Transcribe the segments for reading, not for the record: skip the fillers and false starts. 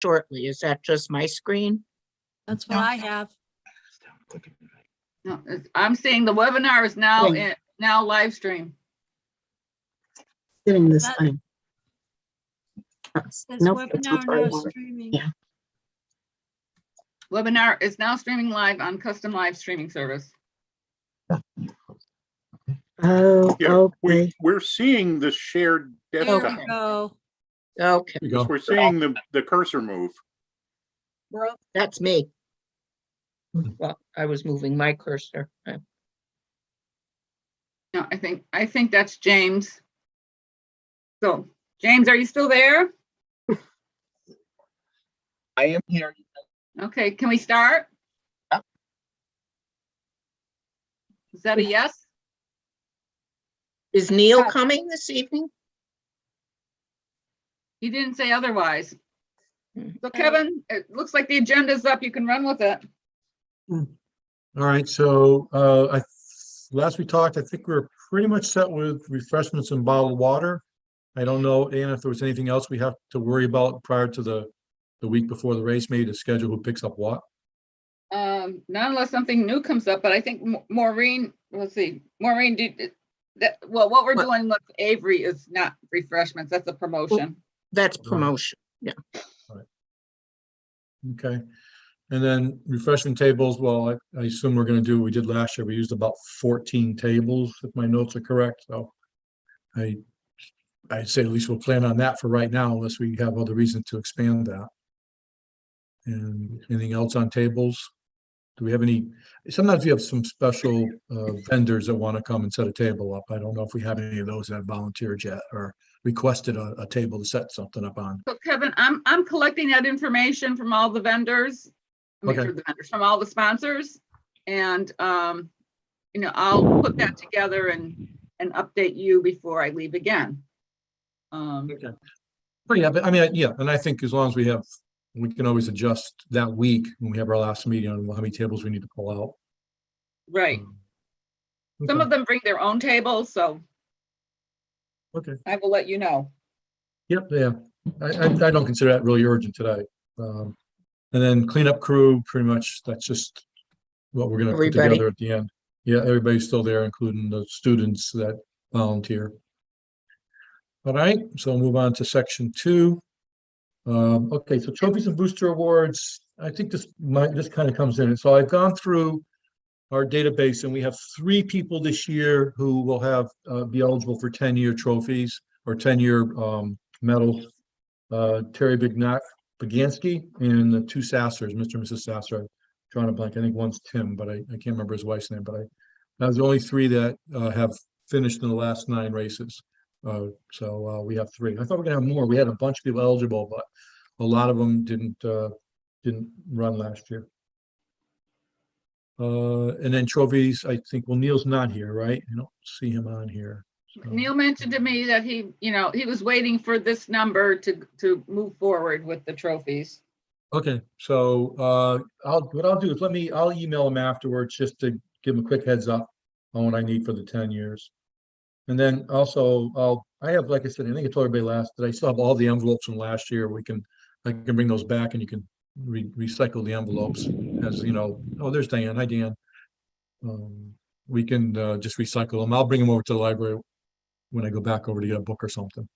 shortly. Is that just my screen? That's what I have. No, I'm seeing the webinar is now now live stream. Getting this That- thing. This Nope, webinar it's now very hard. streaming. Yeah. Webinar is now streaming live on custom live streaming service. Oh, Yeah, okay. we're seeing the shared There desktop. we go. Okay, Because we're seeing the cursor move. that's me. Well, I was moving my cursor. No, I think that's James. So, James, are you still there? I am here. Okay, can we start? Yep. Is that a yes? Is Neil coming this evening? He didn't say otherwise. So Kevin, it looks like the agenda's up. You can run with it. All right, so last we talked, I think we were pretty much set with refreshments and bottled water. I don't know, Anna, if there was anything else we have to worry about prior to the week before the race, maybe to schedule who picks up what. Not unless something new comes up, but I think Maureen, let's see, Maureen, well, what we're doing with Avery is not refreshments, that's a promotion. That's promotion. Yeah. Okay, and then refreshment tables, well, I assume we're gonna do what we did last year. We used about 14 tables, if my notes are correct, so I'd say at least we'll plan on that for right now, unless we have other reason to expand that. And anything else on tables? Do we have any, sometimes we have some special vendors that want to come and set a table up. I don't know if we have any of those that have volunteered yet or requested a table to set something up on. So Kevin, I'm collecting that information from all the vendors. Okay. From all the sponsors. And, you know, I'll put that together and update you before I leave again. Okay. But yeah, but I mean, yeah, and I think as long as we can always adjust that week when we have our last meeting on how many tables we need to pull out. Right. Some Okay. of them bring their own tables, so Okay. I will let you know. Yep, yeah. I don't consider that really urgent today. And then cleanup crew, pretty much, that's just what we're gonna put Everybody. together at the end. Yeah, everybody's still there, including the students that volunteer. All right, so we'll move on to section 2. Okay, so trophies and booster awards. I think this kind of comes in. So I've gone through our database and we have 3 people this year who will have be eligible for 10-year trophies or 10-year medals. Terry Bagansky and the 2 Sassers, Mr. and Mrs. Sasser. I'm drawing a blank. I think one's Tim, but I can't remember his wife's name. But that was the only 3 that have finished in the last 9 races. So we have 3. I thought we were gonna have more. We had a bunch of people eligible, but a lot of them didn't run last year. And then trophies, I think, well, Neil's not here, right? I don't see him on here. So. Neil mentioned to me that he was waiting for this number to move forward with the trophies. Okay, so what I'll do is I'll email him afterwards just to give him a quick heads up on what I need for the 10 years. And then also I have, like I said, I think I told everybody last that I still have all the envelopes from last year. I can bring those back and you can recycle the envelopes as you know. Oh, there's Diane. Hi, Dan. We can just recycle them. I'll bring them over to the library when I go back over to get a book or something.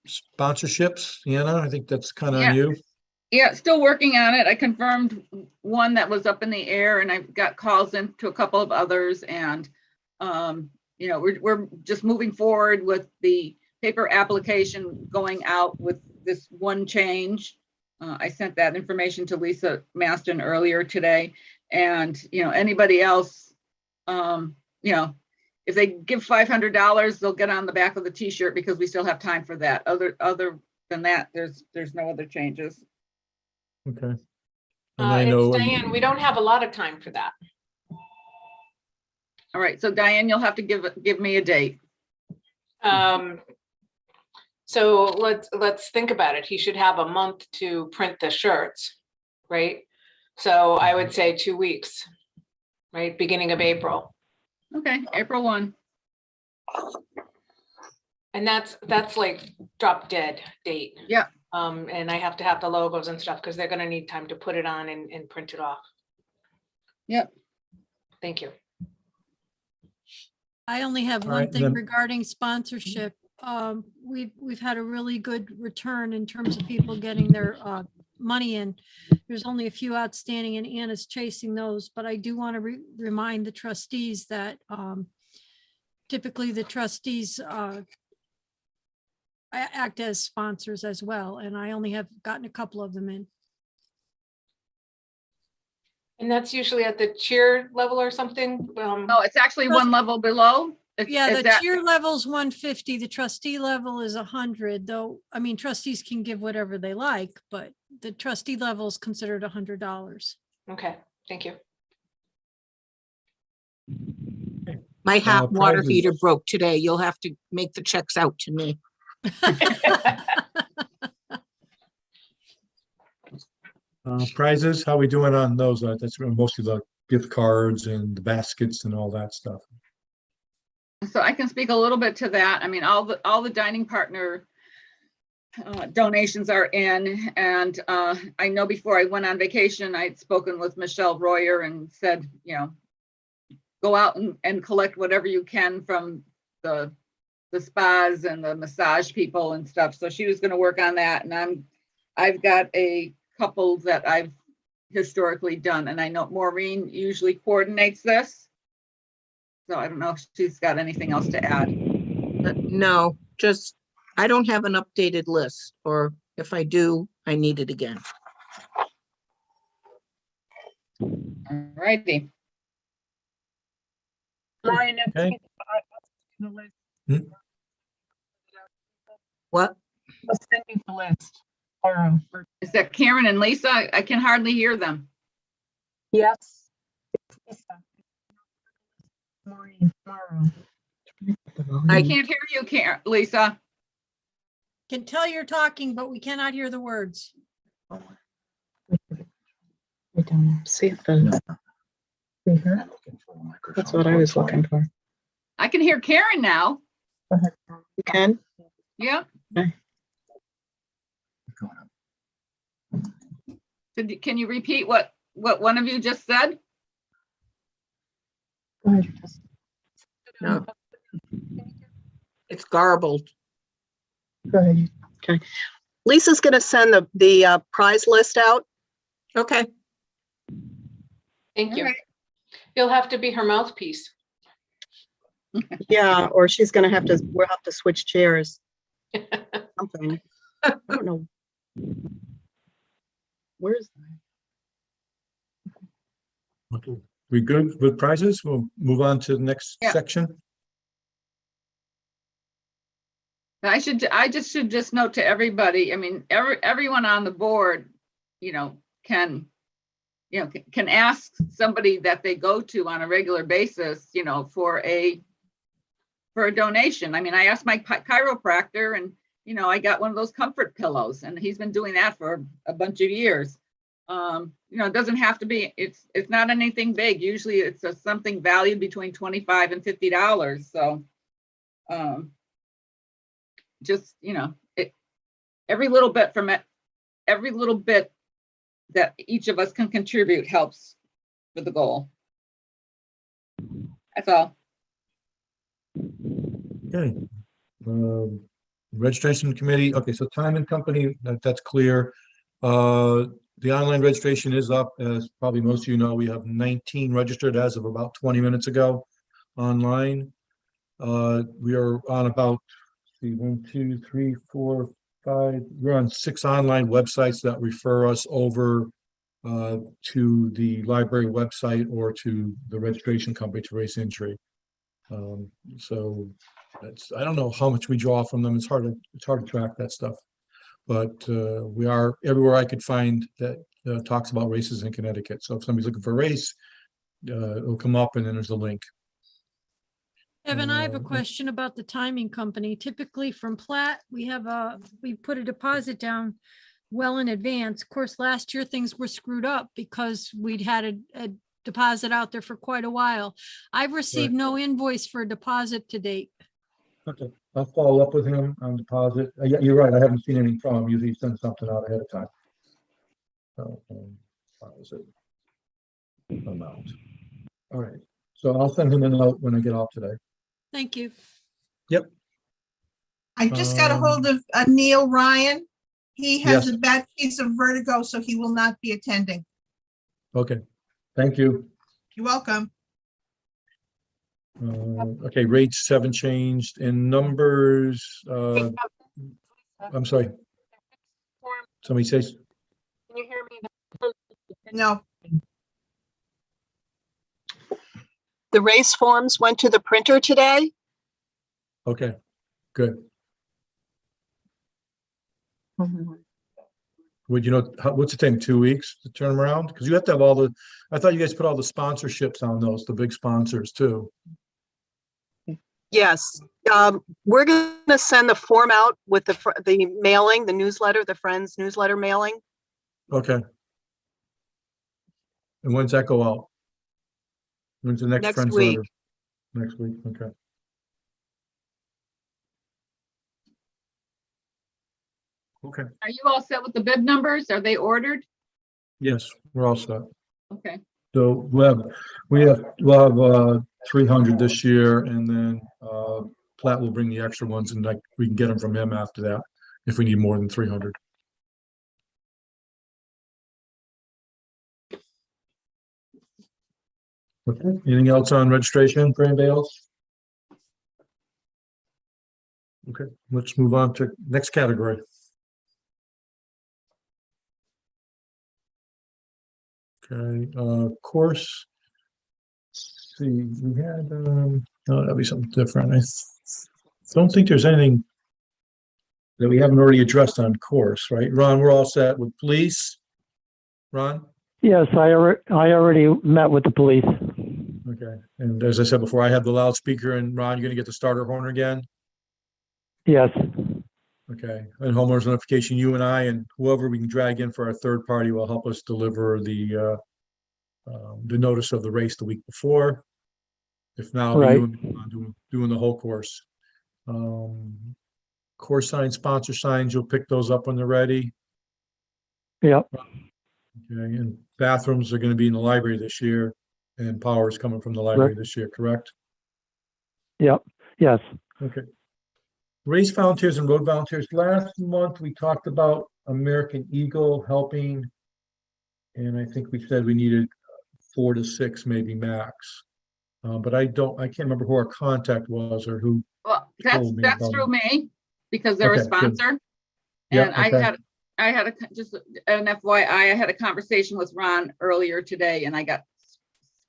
Sponsorships, Anna, I think that's kind of on you. Yeah, still working on it. I confirmed one that was up in the air and I've got calls in to a couple of others and we're just moving forward with the paper application going out with this one change. I sent that information to Lisa Maston earlier today. And, anybody else, if they give $500, they'll get on the back of the t-shirt because we still have time for that. Other than that, there's no other changes. Okay. And I know, it's Diane, we don't have a lot of time for that. All right, so Diane, you'll have to give me a date. So let's think about it. He should have a month to print the shirts, right? So I would say 2 weeks, right? Beginning of April. Okay, April 1. And that's like drop dead date. Yeah, And I have to have the logos and stuff because they're gonna need time to put it on and print it off. Yep. Thank you. I only have All one right, thing then- regarding sponsorship. We've had a really good return in terms of people getting their money in. There's only a few outstanding and Anna's chasing those, but I do want to remind the trustees that typically the trustees act as sponsors as well, and I only have gotten a couple of them in. And that's usually at the cheer level or something. No, it's actually one level below. Yeah, It's the at- cheer level's 150, the trustee level is 100, though, I mean, trustees can give whatever they like, but the trustee level is considered $100. Okay, thank you. My hot water prizes. heater broke today. You'll have to make the checks out to me. Prizes, how we doing on those? That's mostly the gift cards and the baskets and all that stuff. So I can speak a little bit to that. I mean, all the dining partner donations are in, and I know before I went on vacation, I'd spoken with Michelle Royer and said, you know, go out and collect whatever you can from the spas and the massage people and stuff. So she was going to work on that, and I've got a couple that I've historically done, and I know Maureen usually coordinates this. So I don't know if she's got anything else to add. No, just, I don't have an updated list, or if I do, I need it again. All righty. Brian, if Okay. the list, What? I'll send you the list. Or Is that Karen and Lisa? I can hardly hear them. yes. It's Lisa. Maureen, tomorrow. I can't hear you, Karen, Lisa. Can tell you're talking, but we cannot hear the words. We don't see the. See her? That's what I was looking for. I can hear Karen now. You can? Yeah. Okay. Can you repeat what one of you just said? Go ahead. No. It's garbled. Go ahead. Okay. Lisa's gonna send the prize list out. Okay, Thank you. Alright. You'll have to be her mouthpiece. Yeah, or she's gonna have to, we'll have to switch chairs. Something. I don't know. Where's? Okay. We good with prizes? We'll move on to the next Yeah. section. I should just note to everybody, I mean, everyone on the board, you know, can ask somebody that they go to on a regular basis, you know, for a donation. I mean, I asked my chiropractor, and, you know, I got one of those comfort pillows, and he's been doing that for a bunch of years. You know, it doesn't have to be, it's not anything big. Usually it's something valued between $25 and $50. So, just, you know, every little bit that each of us can contribute helps for the goal. That's all. Okay. Registration committee. Okay, so time and company, that's clear. The online registration is up, as probably most of you know. We have 19 registered as of about 20 minutes ago online. We are on about 1, 2, 3, 4, 5. We're on 6 online websites that refer us over to the library website or to the registration company to raise entry. So that's, I don't know how much we draw from them. It's hard to track that stuff. But we are everywhere I could find that talks about races in Connecticut. So if somebody's looking for a race, it'll come up and then there's a link. Evan, I have a Uh, question about the timing company. Typically from Platt, we put a deposit down well in advance. Of course, last year things were screwed up because we'd had a deposit out there for quite a while. I've received no invoice for a deposit to date. Okay. I'll follow up with him on deposit. Yeah, you're right. I haven't seen anything from him. Usually he sends something out ahead of time. So, what was it? Amount. All right. So I'll send him a note when I get off today. Thank you. I just got a hold of Neil Ryan. He has Yes. a bad case of vertigo, so he will not be attending. Okay. Thank you. You're welcome. Okay, rates haven't changed in numbers. I'm sorry. Somebody says, Can you hear me? No, The race forms went to the printer today. okay, good. Would you know, what's it take, 2 weeks to turn them around? Because you have to have all the, I thought you guys put all the sponsorships on those, the big sponsors too. Yes, we're gonna send the form out with the mailing, the newsletter, the Friends newsletter mailing. Okay. And when's that go out? When's the next Next Friends week. letter? Next week, okay. Okay, Are you all set with the bib numbers? Are they ordered? yes, we're all set. Okay, So we'll have 300 this year, and then Platt will bring the extra ones, and like we can get them from him after that if we need more than 300. Okay, anything else on registration for anybody else? Okay, let's move on to next category. Okay, course. Let's see, we had, oh, that'll be something different. I don't think there's anything that we haven't already addressed on course, right? Ron, we're all set with police? Ron? Yes, I already met with the police. Okay, and as I said before, I have the loudspeaker, and Ron, you're gonna get the starter horn again? Yes, Okay, and homeowners notification, you and I and whoever we can drag in for our third party will help us deliver the notice of the race the week before. If not, it'll be you Right. and me, Ron, doing the whole course. Course signs, sponsor signs, you'll pick those up when they're ready. yep, Okay, and bathrooms are gonna be in the library this year, and power is coming from the library this year, correct? yep, yes, Okay. Race volunteers and road volunteers. Last month, we talked about American Eagle helping. And I think we said we needed 4 to 6, maybe max. But I can't remember who our contact was or who. well, told me that's about through it. me because they're a Okay, good. sponsor. Yeah, And okay. I had just an FYI, I had a conversation with Ron earlier today and I got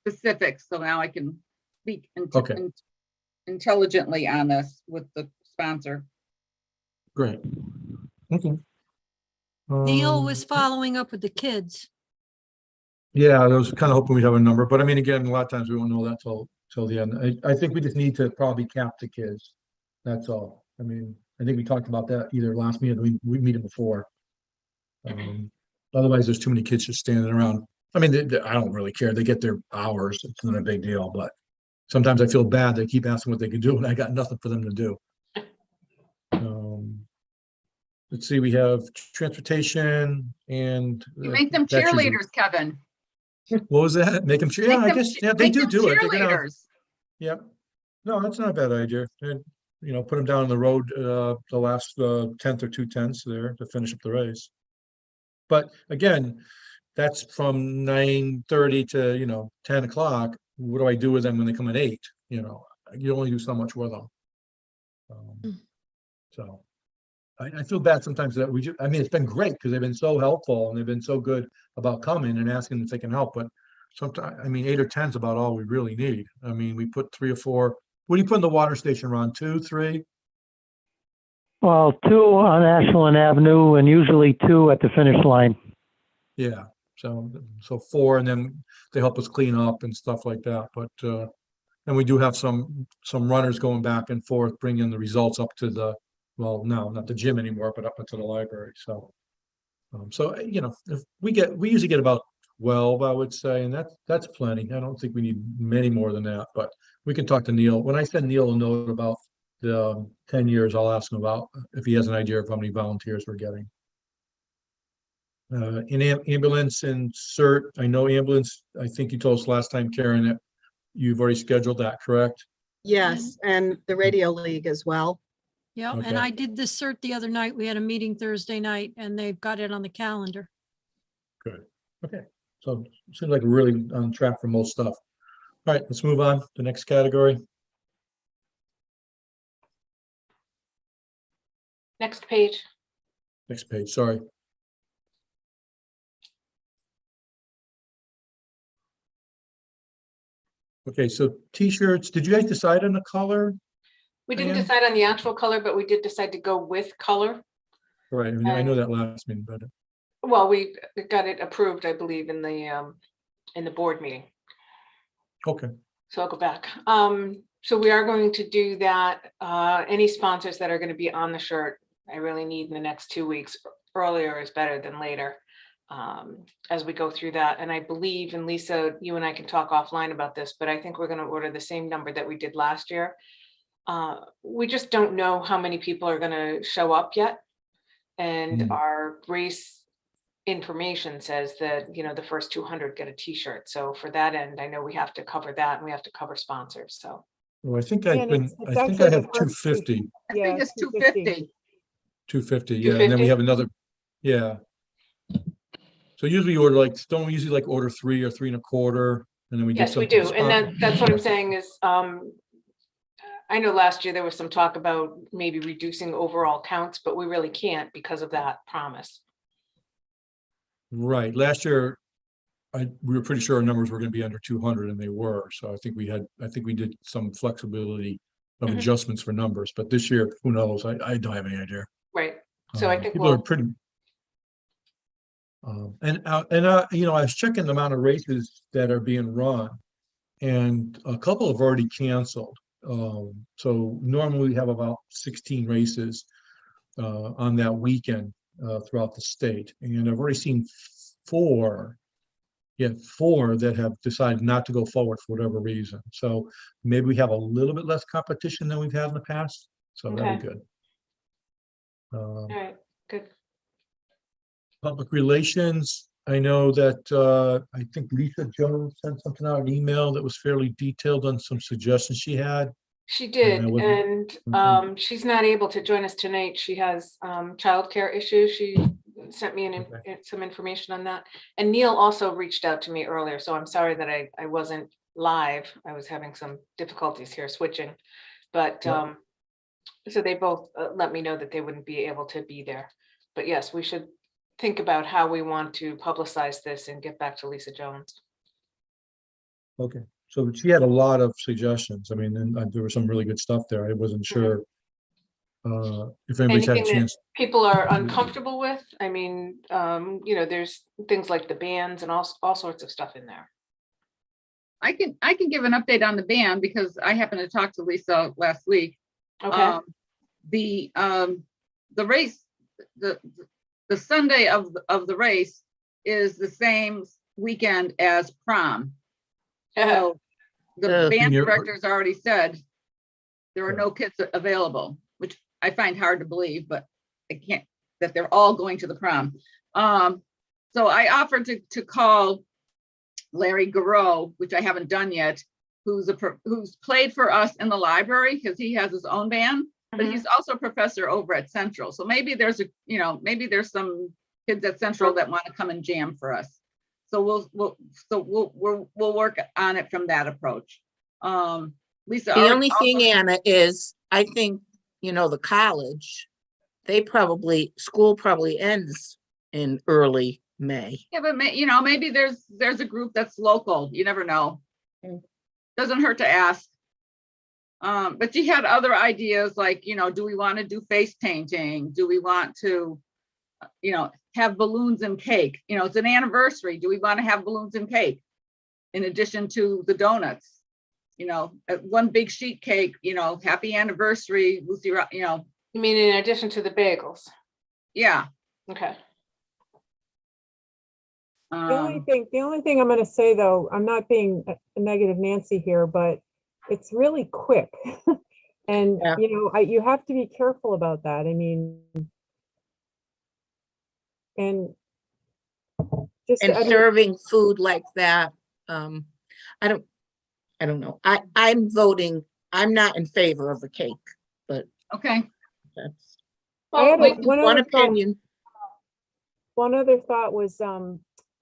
specifics. So now I can speak Okay. intelligently on this with the sponsor. Great. Okay. Neil was Um, following up with the kids. Yeah, I was kind of hoping we'd have a number, but I mean, again, a lot of times we won't know that till the end. I think we just need to probably cap the kids. That's all. I mean, I think we talked about that either last meeting, or we meeting before. Otherwise, there's too many kids just standing around. I mean, I don't really care. They get their hours. It's not a big deal, but sometimes I feel bad. They keep asking what they can do, and I got nothing for them to do. Let's see, we have transportation and. You make them that's usually- cheerleaders, Kevin. What was that? Make them, yeah, Make I them guess, che- yeah, they make do them do it. They're gonna, cheerleaders. yeah. No, that's not a bad idea. And, put them down on the road, the last, 10th or 2/10 there to finish up the race. But again, that's from 9:30 to, 10 o'clock. What do I do with them when they come at 8? You only do so much with them. So I feel bad sometimes that I mean, it's been great because they've been so helpful and they've been so good about coming and asking if they can help, but sometimes, I mean, 8 or 10 is about all we really need. I mean, we put 3 or 4, what do you put in the water station, Ron? 2, 3? well, 2 on Ashland Avenue and usually 2 at the finish line. Yeah, so 4, and then they help us clean up and stuff like that, but, and we do have some runners going back and forth, bringing the results up to well, no, not the gym anymore, but up into the library, so. If we usually get about 12, I would say, and that's plenty. I don't think we need many more than that, but we can talk to Neil. When I send Neil a note about the 10 years, I'll ask him about if he has an idea of how many volunteers we're getting. In ambulance and CERT, I know ambulance, I think you told us last time, Karen, that you've already scheduled that, correct? Yes, and the Radio League as well. Yeah, and Okay. I did this cert the other night. We had a meeting Thursday night and they've got it on the calendar. Good. Okay. So it seems like we're really on track for most stuff. All right, let's move on to the next category. Next page. Next page, sorry. Okay, so t-shirts, did you guys decide on the color? We didn't Diane? decide on the actual color, but we did decide to go with color. Right, I know that last meeting, but Well, we got it approved, I believe, in the board meeting. okay, So I'll go back. So we are going to do that. Any sponsors that are going to be on the shirt, I really need in the next 2 weeks. Earlier is better than later. As we go through that. And I believe, and Lisa, you and I can talk offline about this, but I think we're going to order the same number that we did last year. We just don't know how many people are going to show up yet. And our race information says that, you know, the first 200 get a t-shirt. So for that end, I know we have to cover that and we have to cover sponsors. So. well, I think Yeah, I actually have the first two. 250, I Yeah, think it's 250. 250, yeah, and then we 250? have another, yeah. So usually you order like, don't we usually like order 3 or 3 1/4, and then we do Yes, we something do. And that's what I'm saying is, I know last year there was some talk about maybe reducing overall counts, but we really can't because of that promise. Right, last year, we were pretty sure our numbers were gonna be under 200, and they were, so I think we did some flexibility of Mhm. adjustments for numbers, but this year, who knows, I don't have any idea. Right. So I think People are we'll, pretty. You know, I was checking the amount of races that are being run, and a couple have already canceled. So normally we have about 16 races on that weekend throughout the state, and I've already seen 4 that have decided not to go forward for whatever reason. So maybe we have a little bit less competition than we've had in the past, so that'll be Okay. good. all right, good. Public relations, I know that I think Lisa Jones sent something out, an email that was fairly detailed on some suggestions she had. She did, I wasn't- and she's not able to join us tonight. She has childcare issues. She sent me some information on that. And Neil also reached out to me earlier, so I'm sorry that I wasn't live. I was having some difficulties here switching, but Yep. so they both let me know that they wouldn't be able to be there. But yes, we should think about how we want to publicize this and get back to Lisa Jones. Okay, so she had a lot of suggestions. I mean, and there was some really good stuff there. I wasn't sure if anybody's had a Anything that chance. people are uncomfortable with. I mean, you know, there's things like the bands and all sorts of stuff in there. I can give an update on the band because I happened to talk to Lisa last week. Okay. The race, the Sunday of the race is the same weekend as prom. So the band director's already said there are no kids available, which I find hard to believe, but I can't, that they're all going to the prom. So I offered to call Larry Garreau, which I haven't done yet, who's played for us in the library because he has his own band, but he's also a professor over at Central. So maybe there's some kids at Central that want to come and jam for us. So we'll work on it from that approach. Lisa, The only thing, Anna, is I think, you know, the college, school probably ends in early May. yeah, but maybe there's a group that's local. You never know. Doesn't hurt to ask. But she had other ideas like, do we want to do face painting? Do we want to, have balloons and cake? It's an anniversary. Do we want to have balloons and cake in addition to the donuts? One big sheet cake, happy anniversary, Lucy, You mean in addition to the bagels? Yeah. Okay. The only thing I'm going to say, though, I'm not being a negative Nancy here, but it's really quick. And, Yeah. you have to be careful about that. I mean, and just, And I mean, serving food like that, I don't know. I'm voting, I'm not in favor of a cake, but Okay, that's I had Well, one one other thought. opinion. One other thought was,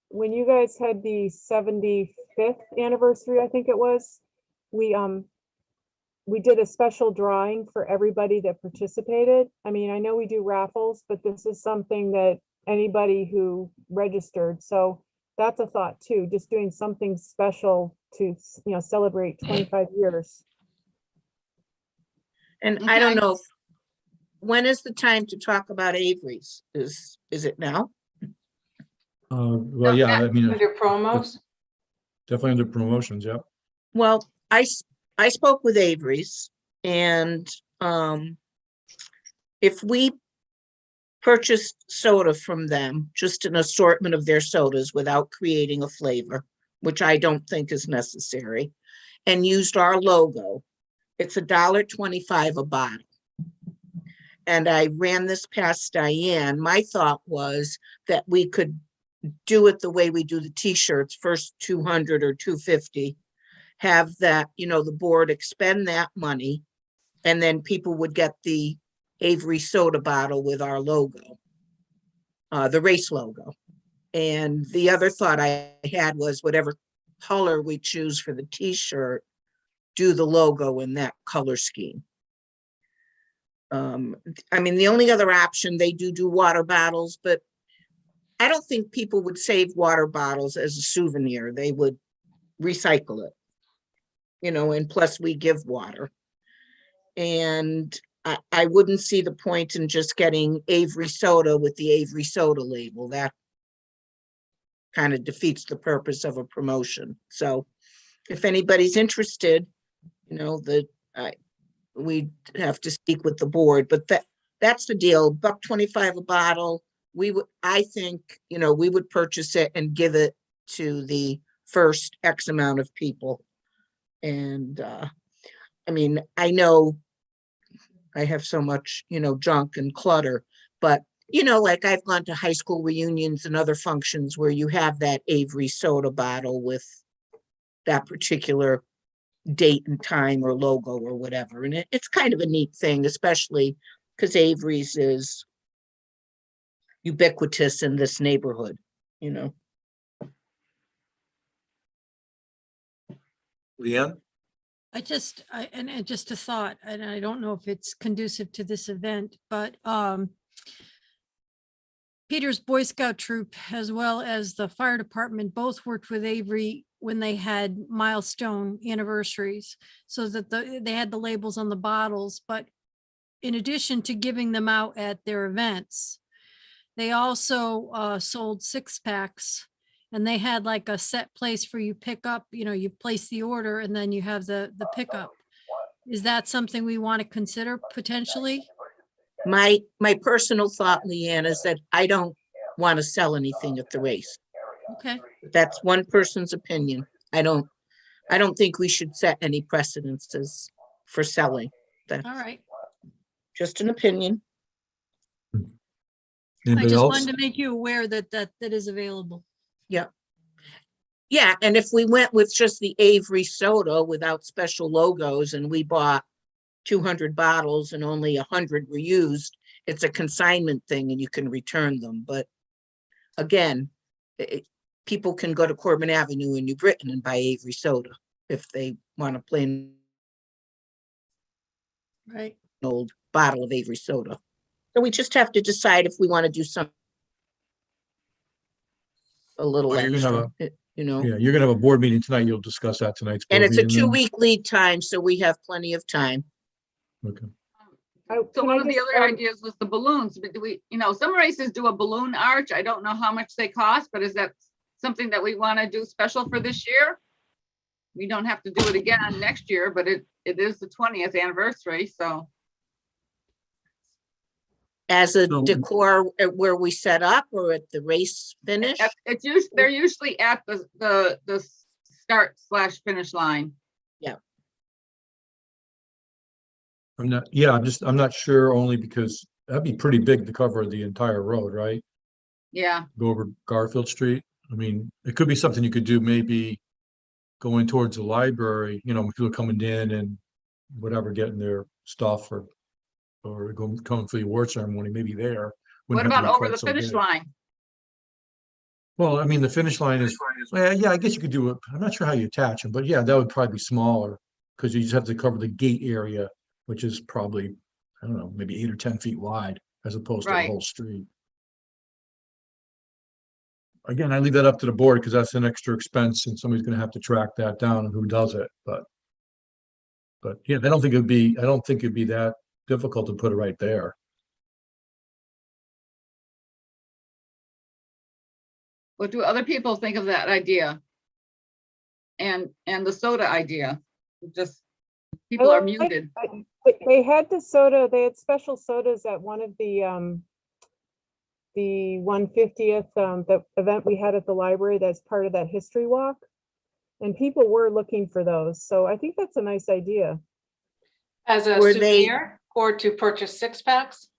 when you guys had the 75th anniversary, I think it was, we did a special drawing for everybody that participated. I mean, I know we do raffles, but this is something that anybody who registered, so that's a thought too, just doing something special to, celebrate 25 years. And I don't Okay. know, when is the time to talk about Avery's? Is it now? Well, yeah, I mean, Under promos, definitely under promotions, yeah. Well, I spoke with Avery's, and if we purchased soda from them, just an assortment of their sodas without creating a flavor, which I don't think is necessary, and used our logo, it's $1.25 a bottle. And I ran this past Diane. My thought was that we could do it the way we do the t-shirts, first 200 or 250, have that, the board expend that money, and then people would get the Avery soda bottle with our logo, the race logo. And the other thought I had was whatever color we choose for the t-shirt, do the logo in that color scheme. I mean, the only other option, they do water bottles, but I don't think people would save water bottles as a souvenir. They would recycle it, and plus we give water. And I wouldn't see the point in just getting Avery soda with the Avery soda label. That kind of defeats the purpose of a promotion. So if anybody's interested, we'd have to speak with the board, but that's the deal. $1.25 a bottle. I think, we would purchase it and give it to the first X amount of people. And I mean, I know I have so much, junk and clutter, but like I've gone to high school reunions and other functions where you have that Avery soda bottle with that particular date and time or logo or whatever. And it's kind of a neat thing, especially because Avery's is ubiquitous in this neighborhood, Leanne? just a thought, and I don't know if it's conducive to this event, but Peter's Boy Scout troop, as well as the fire department, both worked with Avery when they had milestone anniversaries, so that they had the labels on the bottles. But in addition to giving them out at their events, they also sold 6-packs, and they had like a set place for you pick up, you place the order and then you have the pickup. Is that something we want to consider potentially? My personal thought, Leanne, is that I don't want to sell anything at the race. Okay, That's one person's opinion. I don't think we should set any precedences for selling. That's all right. just an opinion. I Anybody just else? wanted to make you aware that is available. Yeah. Yeah, and if we went with just the Avery soda without special logos and we bought 200 bottles and only 100 were used, it's a consignment thing and you can return them. But again, people can go to Corbin Avenue in New Britain and buy Avery soda if they want to play an Right. old bottle of Avery soda. So we just have to decide if we want to do something a little Well, you're gonna have extra, Yeah, you're gonna have a board meeting tonight. You'll discuss that tonight's. And board it's a meeting then? 2-week lead time, so we have plenty of time. Okay. So one of the other ideas was the balloons, but do we, some races do a balloon arch. I don't know how much they cost, but is that something that we want to do special for this year? We don't have to do it again next year, but it is the 20th anniversary, so. As a So- decor where we set up or at the race finish? They're usually at the start/finish line. Yeah. I'm not sure, only because that'd be pretty big to cover the entire road, right? Yeah, Go over Garfield Street. I mean, it could be something you could do, maybe going towards the library, you know, when people are coming in and whatever, getting their stuff or coming for the award ceremony, maybe there. what Wouldn't have about to be over quite the so finish big. line? Well, I mean, the finish line is, well, yeah, I guess you could do it. I'm not sure how you attach them, but yeah, that would probably be smaller because you just have to cover the gate area, which is probably, I don't know, maybe 8 or 10 feet wide as opposed to the Right. whole street. Again, I leave that up to the board because that's an extra expense and somebody's going to have to track that down and who does it. But yeah, I don't think it'd be that difficult to put it right there. What do other people think of that idea? And the soda idea? Just, people are muted. They had the soda, they had special sodas at one of the 150th, the event we had at the library that's part of that history walk. And people were looking for those. So I think that's a nice idea. As a Were they- souvenir or to purchase 6-packs?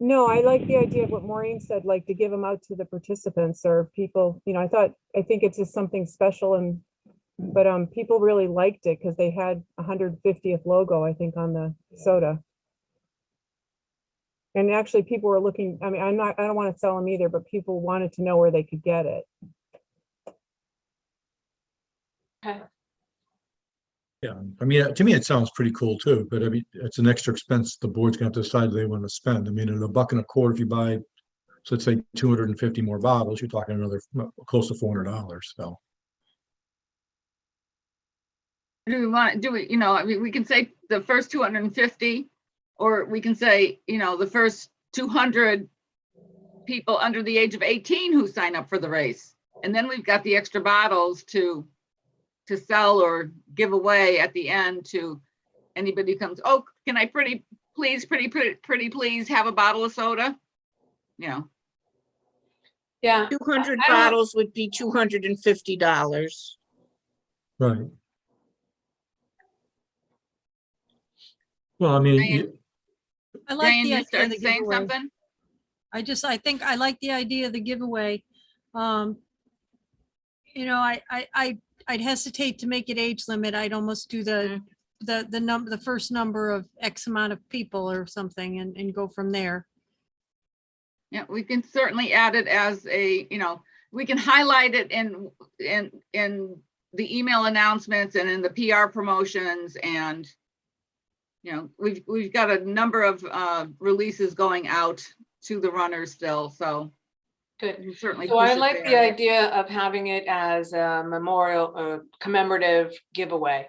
No, I like the idea of what Maureen said, like to give them out to the participants or people, you know, I think it's just something special but people really liked it because they had 150th logo, I think, on the soda. And actually people were looking, I mean, I don't want to sell them either, but people wanted to know where they could get it. Okay. Yeah, I mean, to me, it sounds pretty cool too, but I mean, it's an extra expense the board's gonna have to decide they want to spend. I mean, at $1.25, if you buy, so let's say 250 more bottles, you're talking another close to $400, so. You know, I mean, we can say the first 250, or we can say, you know, the first 200 people under the age of 18 who sign up for the race. And then we've got the extra bottles to sell or give away at the end to anybody who comes, oh, can I pretty please have a bottle of soda? You know. Yeah. 200 I don't- bottles would be $250. Right. Well, I mean, Diane- I like Jane, the you idea of started the saying giveaway. something? I think I like the idea of the giveaway. You know, I'd hesitate to make it age limit. I'd almost do the first number of X amount of people or something and go from there. Yeah, we can certainly add it as a, you know, we can highlight it in the email announcements and in the PR promotions, and you know, we've got a number of releases going out to the runners still, so Good. we can certainly So I push it like the there. idea of having it as a memorial, commemorative giveaway.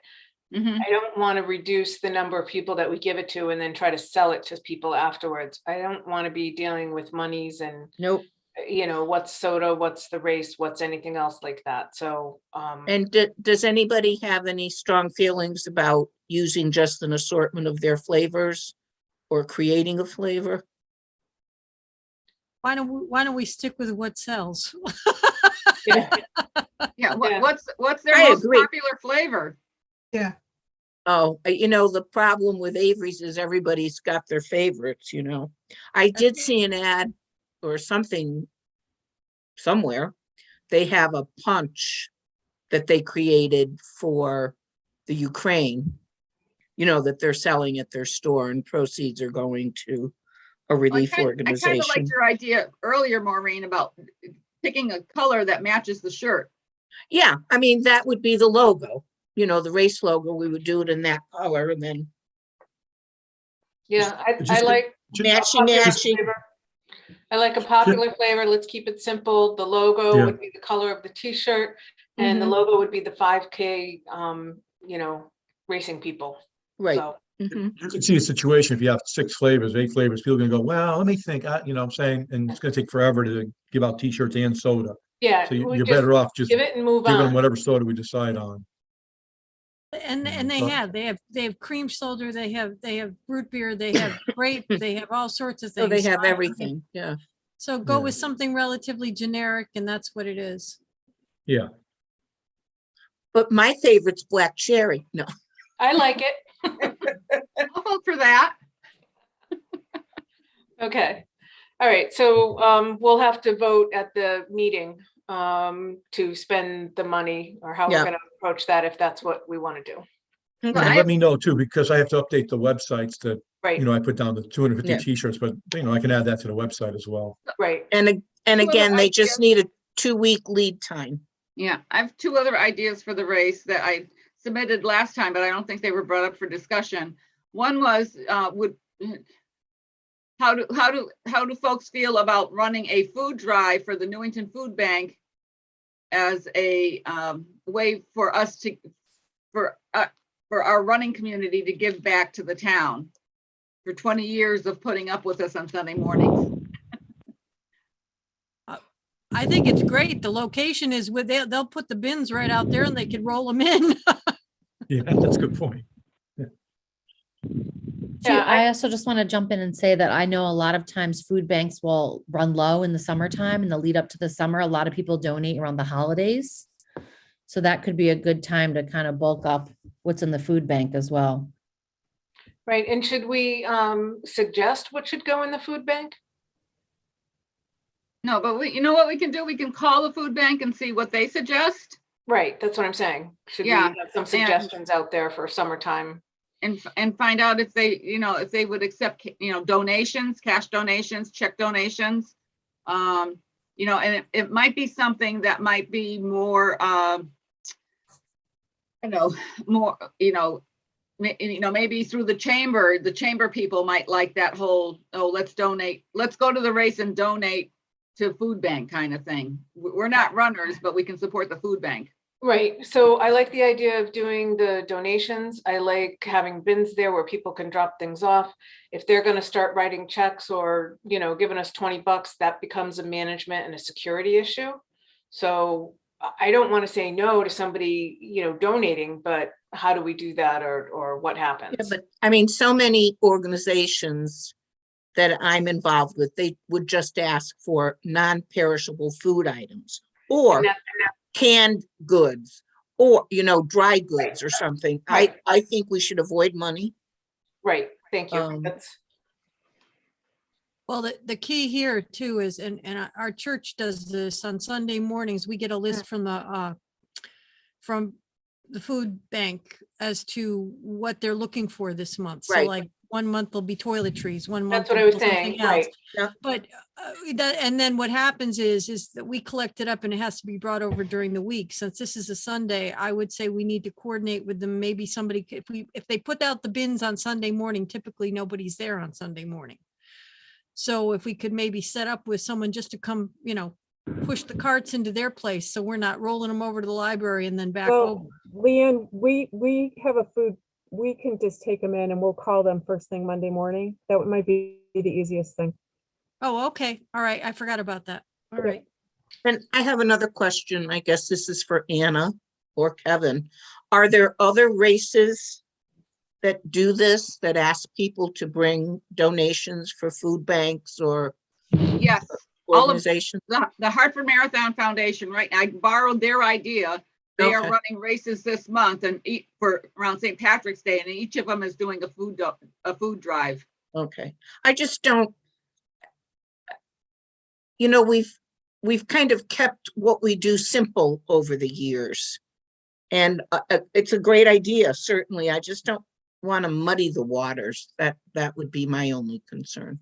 Mhm. I don't want to reduce the number of people that we give it to and then try to sell it to people afterwards. I don't want to be dealing with monies and, Nope. you know, what's soda, what's the race, what's anything else like that. So, And does anybody have any strong feelings about using just an assortment of their flavors or creating a flavor? Why don't we stick with what sells? Yeah, Yeah. what's their I most agree. popular flavor? Yeah. Oh, you know, the problem with Avery's is everybody's got their favorites, you know. I did see an ad or something somewhere. They have a punch that they created for the Ukraine, you know, that they're selling at their store, and proceeds are going to a relief I kind of organization. liked your idea earlier, Maureen, about picking a color that matches the shirt. Yeah, I mean, that would be the logo, you know, the race logo. We would do it in that color and then yeah, I Just- like a matching, popular matching. flavor. I like a popular flavor. Let's keep it simple. The logo Yeah. would be the color of the t-shirt, and the Mhm. logo would be the 5K, you know, racing people. Right. So, Mhm. You can see a situation, if you have 6 flavors, 8 flavors, people are gonna go, well, let me think, you know what I'm saying, and it's gonna take forever to give out t-shirts and soda. yeah, So we you're just better off just give it and move giving them on. whatever soda we decide on. And but- they have cream soda, they have root beer, they have grape, they have all sorts of So things. they have I- everything, yeah. So go Yeah. with something relatively generic, and that's what it is. Yeah, But my favorite's black cherry. No, I like it. I'll vote for that. Okay. All right, so we'll have to vote at the meeting to spend the money or how we're Yeah. gonna approach that if that's what we want to do. And Okay. let me know too, because I have to update the websites that, Right, I put down the 250 Yeah. t-shirts, but I can add that to the website as well. right. And other again, they just ideas? need a 2-week lead time. Yeah, I have two other ideas for the race that I submitted last time, but I don't think they were brought up for discussion. One was, how do folks feel about running a food drive for the Newington Food Bank as a way for us to, for our running community to give back to the town for 20 years of putting up with us on Sunday mornings. I think it's great. The location is with, they'll put the bins right out there and they could roll them in. Yeah, that's a good point. Yeah, I also just want to jump in and say that I know a lot of times food banks will run low in the summertime, in the lead up to the summer. A lot of people donate around the holidays. So that could be a good time to kind of bulk up what's in the food bank as well. right. And should we suggest what should go in the food bank? No, but you know what we can do? We can call the food bank and see what they suggest Right, that's what I'm saying. Should we Yeah, have some suggestions out there for summertime? and find out if they, if they would accept, donations, cash donations, check donations. And it might be something that might be more, more, maybe through the chamber people might like that whole, oh, let's donate, let's go to the race and donate to food bank kind of thing. We're not runners, but we can support the food bank. Right, so I like the idea of doing the donations. I like having bins there where people can drop things off. If they're gonna start writing checks or, giving us $20, that becomes a management and a security issue. So I don't want to say no to somebody, donating, but how do we do that or what happens? Yeah, but I mean, so many organizations that I'm involved with, they would just ask for non-perishable food items or And that- canned goods or, dry goods or something. Right. I think we should avoid money. Right, thank you. Um, That's Well, the key here too is, and our church does this on Sunday mornings, we get a list from the food bank as to what they're looking for this month. So Right. like 1 month will be toiletries, 1 month. that's what I will was be something saying, else. right? But and then what happens is that we collect it up and it has to be brought over during the week. Since this is a Sunday, I would say we need to coordinate with them. Maybe somebody, if they put out the bins on Sunday morning, typically nobody's there on Sunday morning. So if we could maybe set up with someone just to come, push the carts into their place, so we're not rolling them over to the library and then back over. Well, Leanne, we have a food, we can just take them in and we'll call them first thing Monday morning. That might be the easiest thing. Oh, okay. All right. I forgot about that. All right. And I have another question. I guess this is for Anna or Kevin. Are there other races that do this, that ask people to bring donations for food banks or Yes, all of organizations? the Hartford Marathon Foundation, right? I borrowed their idea. They are Okay. running races this month and for around St. Patrick's Day, and each of them is doing a food drive. Okay, I just don't, we've kind of kept what we do simple over the years. And it's a great idea, certainly. I just don't want to muddy the waters. That would be my only concern.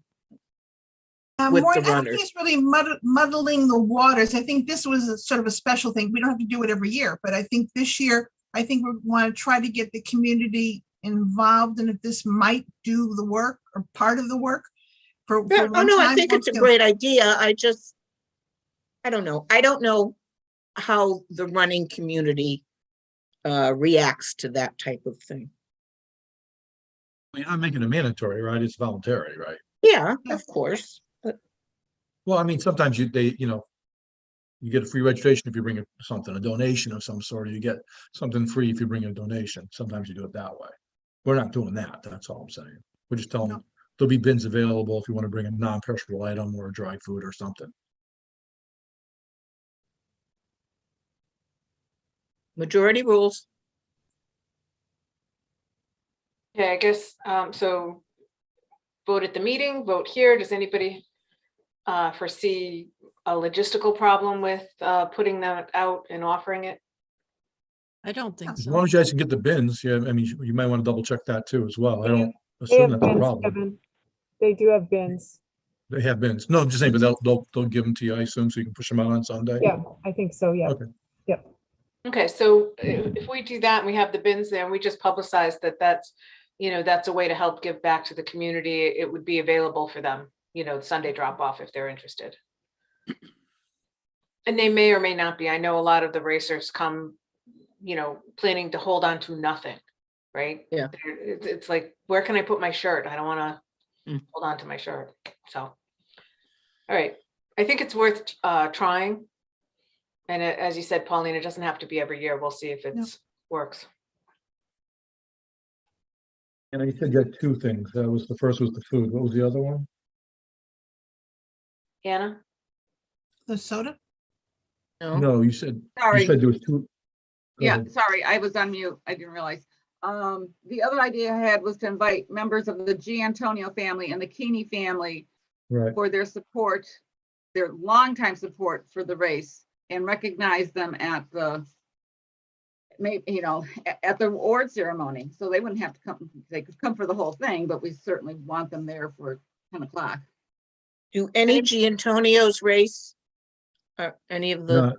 With Maureen, the I don't think runners. it's really muddling the waters. I think this was a sort of a special thing. We don't have to do it every year, but I think this year, I think we want to try to get the community involved, and if this might do the work or part of the work for Yeah, oh one no, I time, think it's a we'll- great idea. I don't know. I don't know how the running community reacts to that type of thing. You're not making it mandatory, right? It's voluntary, right? Yeah, of course. But Well, I mean, sometimes you get a free registration if you bring something, a donation of some sort, or you get something free if you bring a donation. Sometimes you do it that way. We're not doing that. That's all I'm saying. We're just telling them there'll be bins available if you want to bring a non-perishable item or a dry food or something. majority rules. Okay, I guess, so vote at the meeting, vote here. Does anybody foresee a logistical problem with putting that out and offering it? I don't think As so. long as you guys can get the bins, yeah, I mean, you might want to double check that too as well. I don't They assume have that's a bins, problem. Kevin. They do have bins. They have bins. No, I'm just saying, but they'll give them to you, I assume, so you can push them out on Sunday. Yeah, I think so, yeah. Okay. Yep. Okay, so if we do that and we have the bins there and we just publicize that that's, that's a way to help give back to the community, it would be available for them, Sunday drop off if they're interested. And they may or may not be. I know a lot of the racers come, planning to hold on to nothing, right? Yeah. It's like, where can I put my shirt? I don't want to hold on to my shirt. So, all right. I think it's worth trying. And as you said, Pauline, it doesn't have to be every year. We'll see if it works. And you said you had two things. That was, the first was the food. What was the other one? Anna? The soda? No, you said Sorry. there was two. Go Yeah, ahead. sorry, I was on mute. I didn't realize. The other idea I had was to invite members of the G. Antonio family and the Keeney family Right. for their support, their longtime support for the race, and recognize them at the, at the award ceremony. So they wouldn't have to come, they could come for the whole thing, but we certainly want them there for 10 o'clock. Do any G. Antonio's race? Or any of the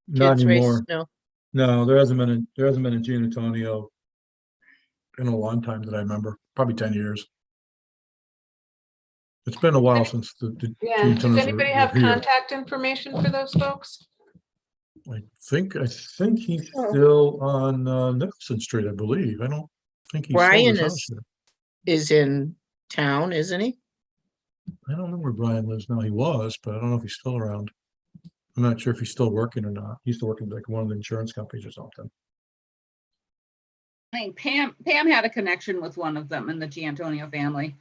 Not kids race? anymore. No. No, there hasn't been a Gian Antonio in a long time that I remember, probably 10 years. It's been a while since the Yeah. Gian Does Antonios anybody were have here. contact information for those folks? I think he's still on Nicholson Street, I believe. I don't think he's sold Brian his house yet. is in town, isn't he? I don't know where Brian lives now. He was, but I don't know if he's still around. I'm not sure if he's still working or not. He used to work in like one of the insurance companies or something. I think Pam had a connection with one of them in the G. Antonio family.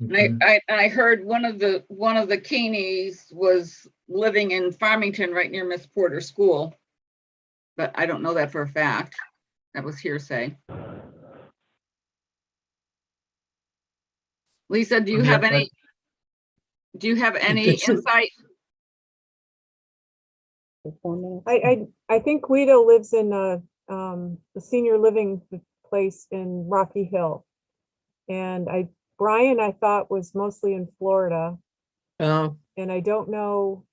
Okay. And I heard one of the Keeneys was living in Farmington right near Miss Porter's school. But I don't know that for a fact. That was hearsay. Lisa, do you have any It's- insight? I think Guido lives in the senior living place in Rocky Hill. And Brian, I thought, was mostly in Florida. Oh, And I don't know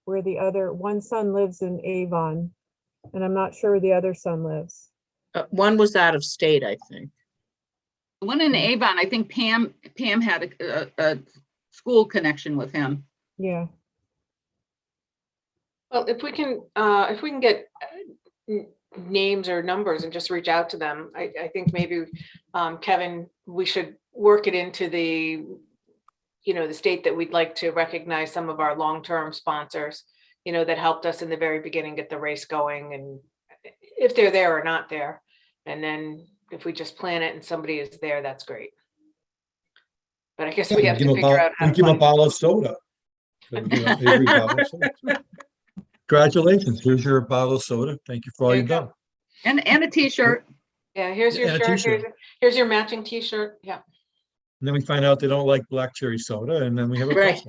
where the other, one son lives in Avon. And I'm not sure where the other son lives. one was out of state, I think. The one in Avon, I think Pam had a school connection with him. Yeah. Well, if we can get names or numbers and just reach out to them, I think maybe, Kevin, we should work it into the, the state that we'd like to recognize some of our long-term sponsors, that helped us in the very beginning, get the race going, and if they're there or not there. And then if we just plan it and somebody is there, that's great. But I guess we have to figure out how to give him a find- bottle of soda. So we give Avery a bottle of soda. Congratulations. Here's your bottle of soda. Thank you for all There you've you done. And a t-shirt. Yeah, here's your And a shirt, t-shirt. here's your matching t-shirt, yeah. And then we find out they don't like black cherry soda, and then we have a Right.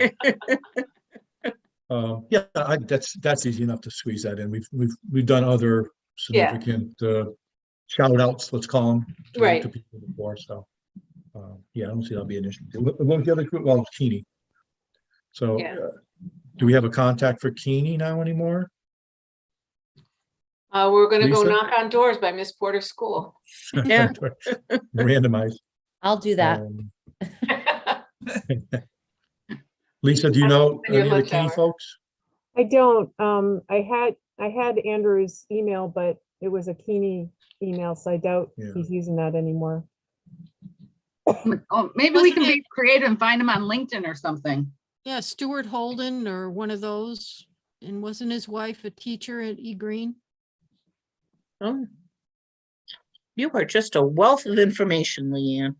problem. Yeah, that's easy enough to squeeze that in. We've done other significant shout outs, let's call them, Right. to people before. So yeah, I don't see that'll be an issue. What was the other group? Well, Keeney. So Yeah. do we have a contact for Keeney now anymore? We're gonna go Lisa? knock on doors by Miss Porter's school. Yeah. Randomized. I'll do that. Lisa, do you know In your any of the lunch Keeney hour. folks? I don't, I had Andrew's email, but it was a Keeney email, so I doubt Yeah. he's using that anymore. Oh, maybe we can Wasn't be creative and find him on LinkedIn or something. Yeah, Stuart Holden or one of those. And wasn't his wife a teacher at E Green? Oh. You are just a wealth of information, Leanne.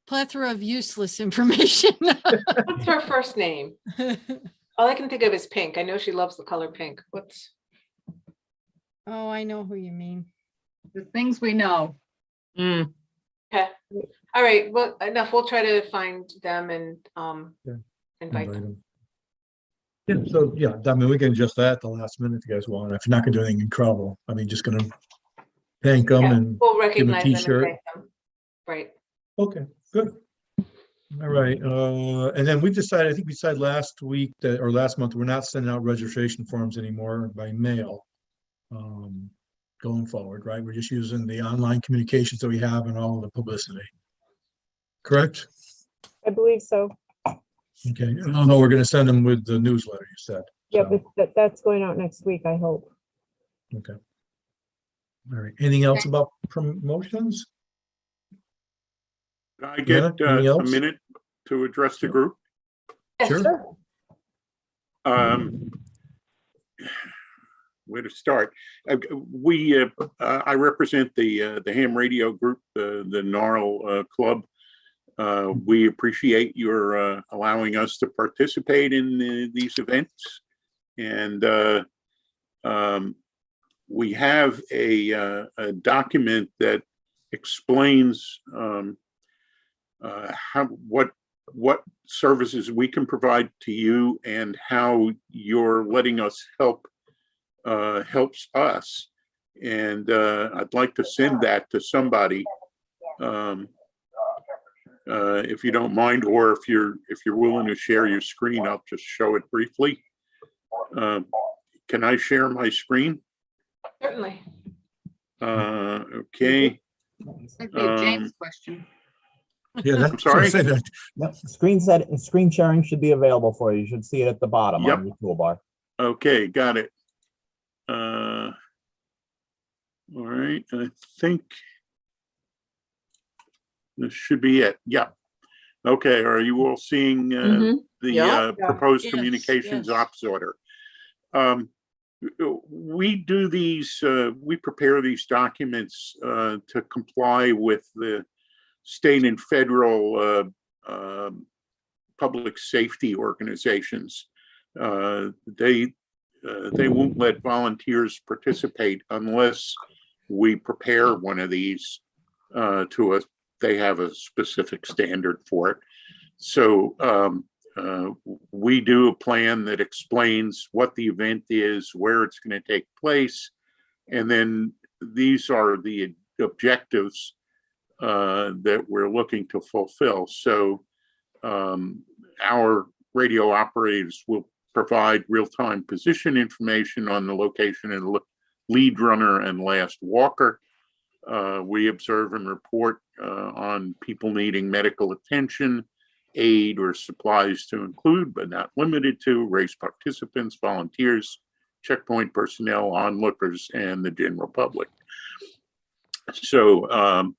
Plethora of useless information. What's her first name? All I can think of is Pink. I know she loves the color pink. What's? Oh, I know who you mean. The things we know. Mm. Okay, all right, well, enough, we'll try to find them and Yeah. invite Invite them. them. Yeah, so, yeah, I mean, we can adjust that at the last minute if you guys want. If you're not gonna do anything incredible, I mean, just gonna thank them Yeah, and we'll give them a recognize them and t-shirt. thank them. Right. Okay, good. All right, and then we decided, I think we decided last week that, or last month, we're not sending out registration forms anymore by mail. Going forward, right? We're just using the online communications that we have and all of the publicity. Correct? I believe so. Okay, oh no, we're gonna send them with the newsletter, you said. Yeah, So, but that's going out next week, I hope. okay. All right, anything else about promotions? Can I Yeah, get anything a else? minute to address the group? Yes. Sure. Where to start? I represent the ham radio group, the NARL club. We appreciate your allowing us to participate in these events, and we have a document that explains what services we can provide to you and how you're letting us helps us. And I'd like to send that to somebody, if you don't mind, or if you're willing to share your screen, I'll just show it briefly. Can I share my screen? Certainly. Okay. That'd be a James question. Yeah, that's I'm sorry? what I said. Yep, screen sharing should be available for you. You should see it at the bottom Yep. on your toolbar. Okay, got it. All right, I think this should be it. Yeah. Okay, are you all seeing the Yeah. proposed Yes, communications yes. ops order? We do these, we prepare these documents to comply with the state and federal public safety organizations. They won't let volunteers participate unless we prepare one of these they have a specific standard for it. So we do a plan that explains what the event is, where it's going to take place, and then these are the objectives that we're looking to fulfill. So our radio operators will provide real-time position information on the location and lead runner and last walker. We observe and report on people needing medical attention, aid or supplies to include, but not limited to, race participants, volunteers, checkpoint personnel, onlookers, and the general public. So,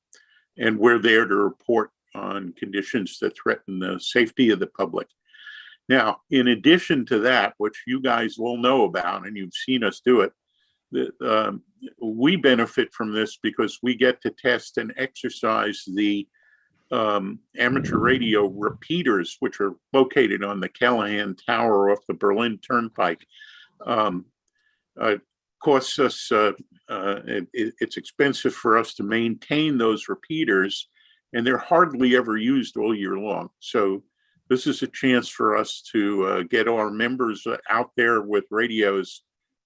and we're there to report on conditions that threaten the safety of the public. Now, in addition to that, which you guys will know about, and you've seen us do it, we benefit from this because we get to test and exercise the amateur radio repeaters, which are located on the Callahan Tower off the Berlin Turnpike. Costs us, it's expensive for us to maintain those repeaters, and they're hardly ever used all year long. So this is a chance for us to get our members out there with radios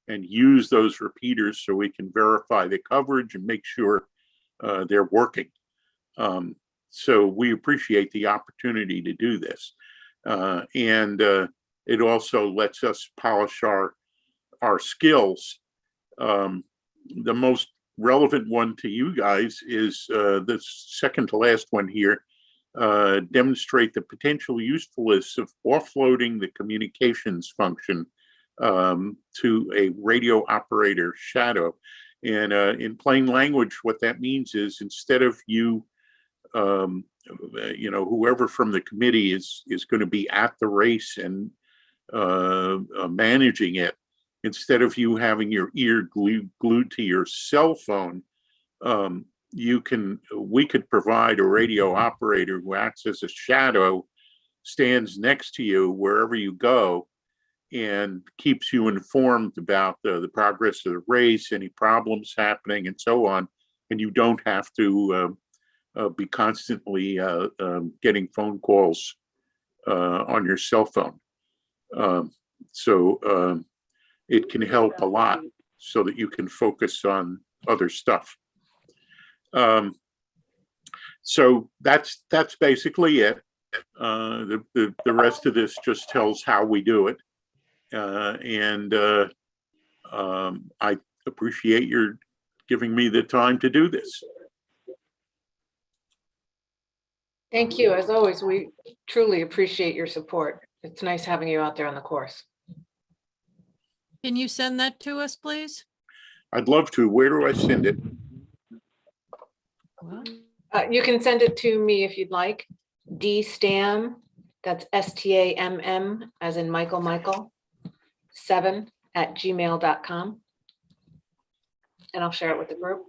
and use those repeaters so we can verify the coverage and make sure they're working. So we appreciate the opportunity to do this. And it also lets us polish our skills. The most relevant one to you guys is the second to last one here. Demonstrate the potential usefulness of offloading the communications function to a radio operator shadow. And in plain language, what that means is instead of you, whoever from the committee is going to be at the race and managing it, instead of you having your ear glued to your cell phone, we could provide a radio operator who acts as a shadow, stands next to you wherever you go, and keeps you informed about the progress of the race, any problems happening, and so on. And you don't have to be constantly getting phone calls on your cell phone. So it can help a lot so that you can focus on other stuff. So that's basically it. The rest of this just tells how we do it. I appreciate your giving me the time to do this. Thank you. As always, we truly appreciate your support. It's nice having you out there on the course. Can you send that to us, please? I'd love to. Where do I send it? You can send it to me if you'd like. dstam, that's STAMM, as in Michael, 7@gmail.com. And I'll share it with the group.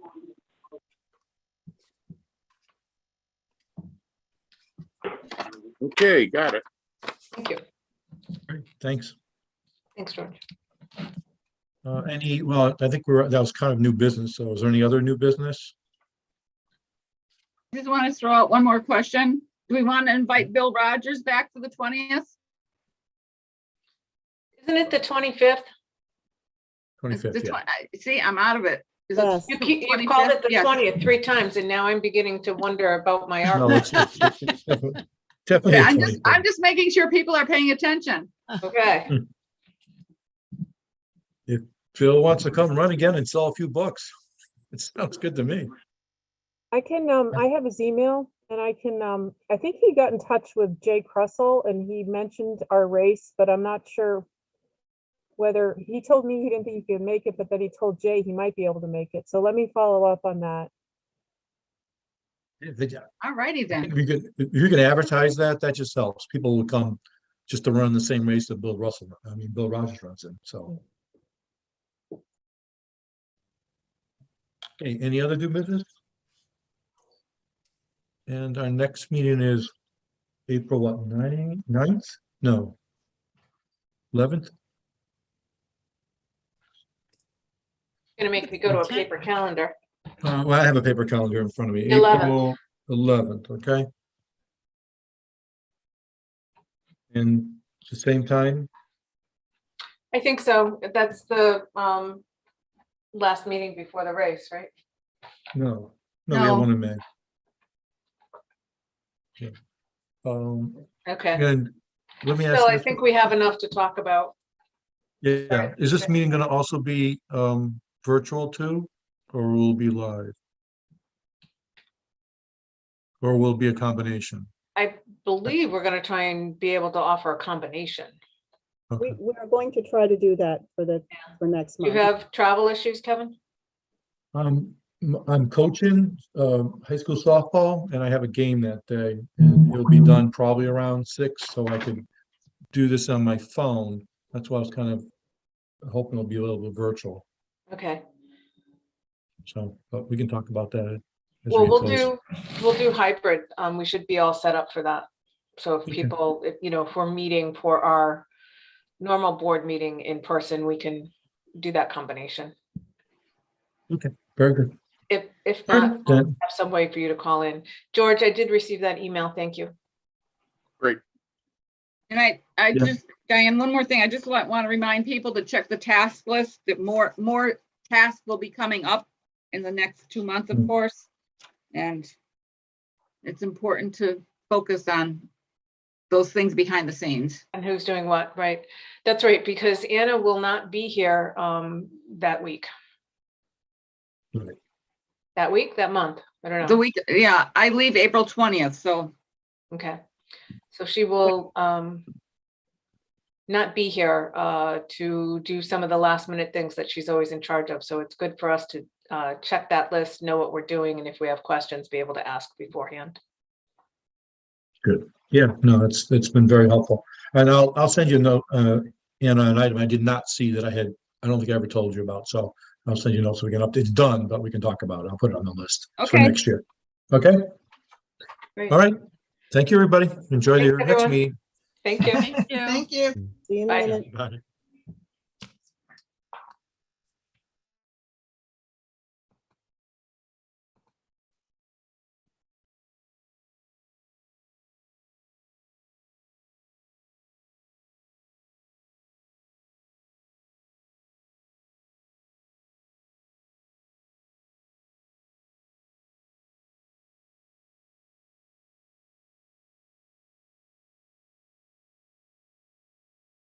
Okay, got it. Thank you. Great, thanks. Thanks, George. Well, I think that was kind of new business. So is there any other new business? I just want to throw out one more question. Do we want to invite Bill Rogers back for the 20th? Isn't it the 25th? 25th, yeah. See, I'm out of it. Is Yes. it You've 25th? called it the Yes. 20th 3 times, and now I'm beginning to wonder about my No, art. it's definitely Yeah, the I'm 25th. just making sure people are paying attention. Okay. If Phil wants to come run again and sell a few books, it sounds good to me. I can, I have his email and I can, I think he got in touch with Jay Crussell and he mentioned our race, but I'm not sure whether, he told me he didn't think he could make it, but then he told Jay he might be able to make it. So let me follow up on that. All righty then. If you can advertise that, that just helps. People will come just to run the same race that Bill Rogers runs in, so. Okay, any other new business? And our next meeting is April what, 9th? No. 11th? Gonna make me go to a paper calendar. Well, I have a paper calendar in front of me. 11th. April 11th, okay? And the same time? I think so. That's the last meeting before the race, right? No, we have No. one in May. Okay. Okay. And let me ask Still, you I this. think we have enough to talk about. Yeah, is this meeting gonna also be virtual too, or will it be live? Or will it be a combination? I believe we're gonna try and be able to offer a combination. Okay. We are going to try to do that for next Do you month. have travel issues, Kevin? I'm coaching high school softball and I have a game that day and it'll be done probably around 6, so I could do this on my phone. That's why I was kind of hoping it'll be a little bit virtual. Okay. So, but we can talk about that. as Well, we get closer. we'll do hybrid. We should be all set up for that. So if Okay. people, if we're meeting for our normal board meeting in person, we can do that combination. Okay, very good. If All right, not, we'll then. have some way for you to call in. George, I did receive that email. Thank you. Great. And I Yeah. just, Diane, one more thing. I just want to remind people to check the task list, that more tasks will be coming up in the next 2 months, of course. And it's important to focus on those things behind the scenes. And who's doing what, right? That's right, because Anna will not be here that week. Right. That week, that month, I don't know. The week, yeah, I leave April 20th, so. Okay, so she will not be here to do some of the last minute things that she's always in charge of. So it's good for us to check that list, know what we're doing, and if we have questions, be able to ask beforehand. Good. Yeah, no, it's been very helpful. And I'll send you a note, Anna, an item I did not see that I don't think I ever told you about. So I'll send you a note so we can update. It's done, but we can talk about it. I'll put it on the list for Okay. next year. Okay. Great. All right. Thank you, everybody. Enjoy Thanks, your next everyone. meeting. Thank you. Thank you. Thank you. See you in a Bye. minute. Bye.